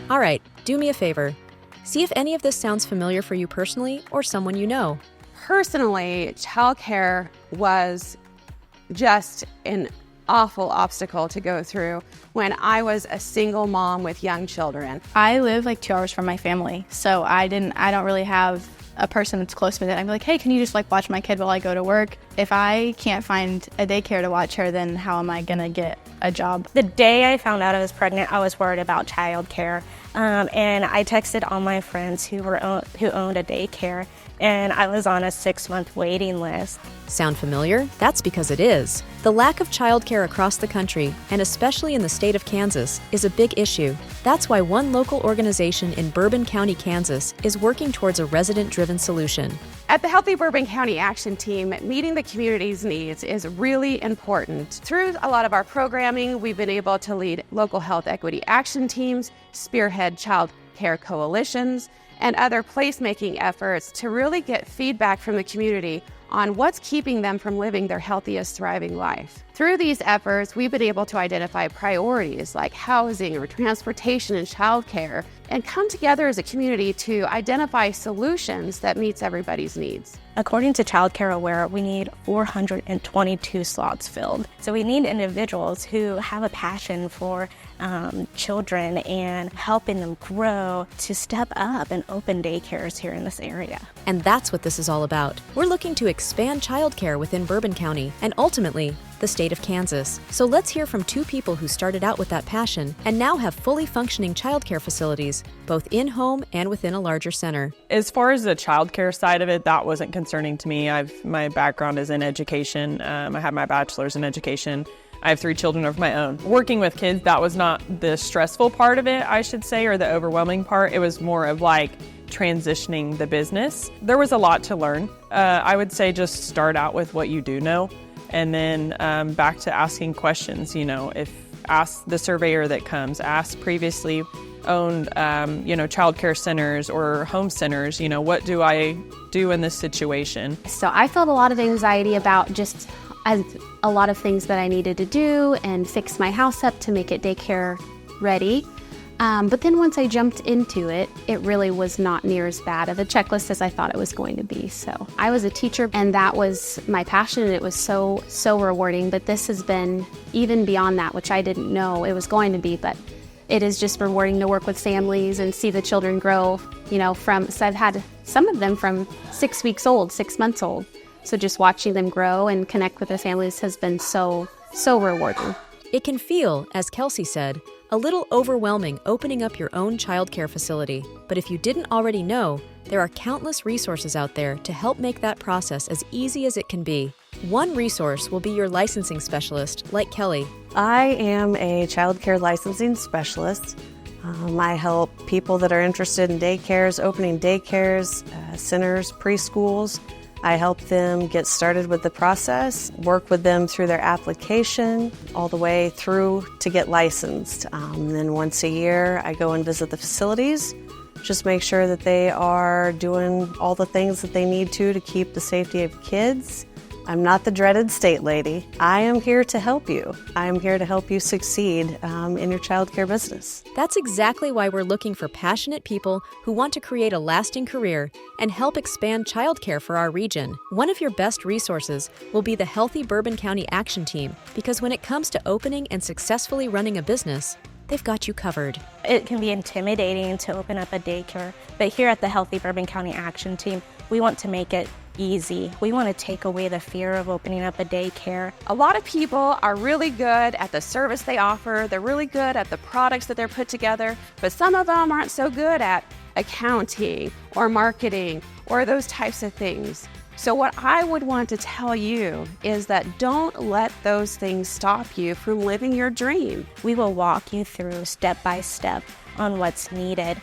All right, do me a favor. See if any of this sounds familiar for you personally or someone you know. Personally, childcare was just an awful obstacle to go through when I was a single mom with young children. I live like 2 hours from my family, so I don't really have a person that's close to me that I'm like, hey, can you just like watch my kid while I go to work? If I can't find a daycare to watch her, then how am I gonna get a job? The day I found out I was pregnant, I was worried about childcare, and I texted all my friends who owned a daycare, and I was on a 6-month waiting list. Sound familiar? That's because it is. The lack of childcare across the country, and especially in the state of Kansas, is a big issue. That's why one local organization in Bourbon County, Kansas, is working towards a resident-driven solution. At the Healthy Bourbon County Action Team, meeting the community's needs is really important. Through a lot of our programming, we've been able to lead local health equity action teams, spearhead child care coalitions, and other placemaking efforts to really get feedback from the community on what's keeping them from living their healthiest, thriving life. Through these efforts, we've been able to identify priorities like housing or transportation and childcare, and come together as a community to identify solutions that meets everybody's needs. According to Childcare Aware, we need 422 slots filled. So we need individuals who have a passion for children and helping them grow to step up and open daycares here in this area. And that's what this is all about. We're looking to expand childcare within Bourbon County and ultimately the state of Kansas. So let's hear from 2 people who started out with that passion and now have fully functioning childcare facilities, both in-home and within a larger center. As far as the childcare side of it, that wasn't concerning to me. My background is in education. I have my bachelor's in education. I have 3 children of my own. Working with kids, that was not the stressful part of it, I should say, or the overwhelming part. It was more of like transitioning the business. There was a lot to learn. I would say just start out with what you do know, and then back to asking questions. If ask the surveyor that comes, ask previously owned, childcare centers or home centers, what do I do in this situation? So I felt a lot of anxiety about just a lot of things that I needed to do and fix my house up to make it daycare ready. But then once I jumped into it, it really was not near as bad of a checklist as I thought it was going to be. So I was a teacher and that was my passion, and it was so rewarding. But this has been even beyond that, which I didn't know it was going to be, but it is just rewarding to work with families and see the children grow, so I've had some of them from 6 weeks old, 6 months old. So just watching them grow and connect with their families has been so rewarding. It can feel, as Kelsey said, a little overwhelming opening up your own childcare facility. But if you didn't already know, there are countless resources out there to help make that process as easy as it can be. One resource will be your licensing specialist, like Kelly. I am a childcare licensing specialist. I help people that are interested in daycares, opening daycares, centers, preschools. I help them get started with the process, work with them through their application, all the way through to get licensed. Then once a year, I go and visit the facilities, just make sure that they are doing all the things that they need to keep the safety of kids. I'm not the dreaded state lady. I am here to help you. I am here to help you succeed in your childcare business. That's exactly why we're looking for passionate people who want to create a lasting career and help expand childcare for our region. One of your best resources will be the Healthy Bourbon County Action Team, because when it comes to opening and successfully running a business, they've got you covered. It can be intimidating to open up a daycare, but here at the Healthy Bourbon County Action Team, we want to make it easy. We want to take away the fear of opening up a daycare. A lot of people are really good at the service they offer. They're really good at the products that they're put together, but some of them aren't so good at accounting or marketing or those types of things. So what I would want to tell you is that don't let those things stop you from living your dream. We will walk you through step by step on what's needed,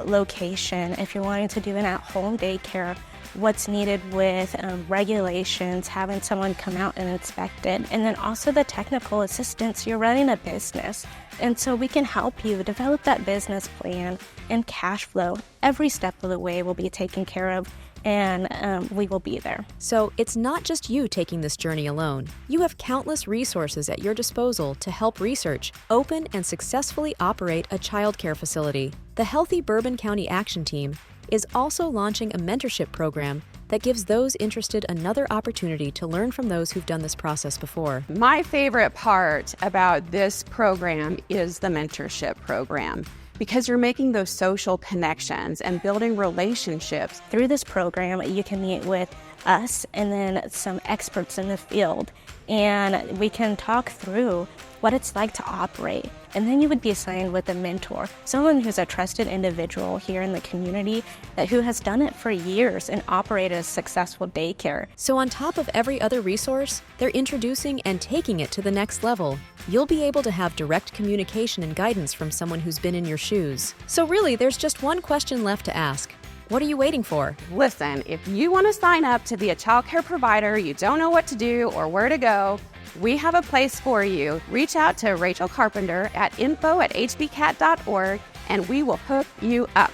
location, if you're wanting to do an at-home daycare, what's needed with regulations, having someone come out and inspect it, and then also the technical assistance. You're running a business, and so we can help you develop that business plan and cash flow. Every step of the way will be taken care of, and we will be there. So it's not just you taking this journey alone. You have countless resources at your disposal to help research, open, and successfully operate a childcare facility. The Healthy Bourbon County Action Team is also launching a mentorship program that gives those interested another opportunity to learn from those who've done this process before. My favorite part about this program is the mentorship program, because you're making those social connections and building relationships. Through this program, you can meet with us and then some experts in the field, and we can talk through what it's like to operate. And then you would be assigned with a mentor, someone who's a trusted individual here in the community who has done it for years and operated a successful daycare. So on top of every other resource, they're introducing and taking it to the next level. You'll be able to have direct communication and guidance from someone who's been in your shoes. So really, there's just one question left to ask. What are you waiting for? Listen, if you want to sign up to be a childcare provider, you don't know what to do or where to go, we have a place for you. Reach out to Rachel Carpenter at info@hbcat.org and we will hook you up.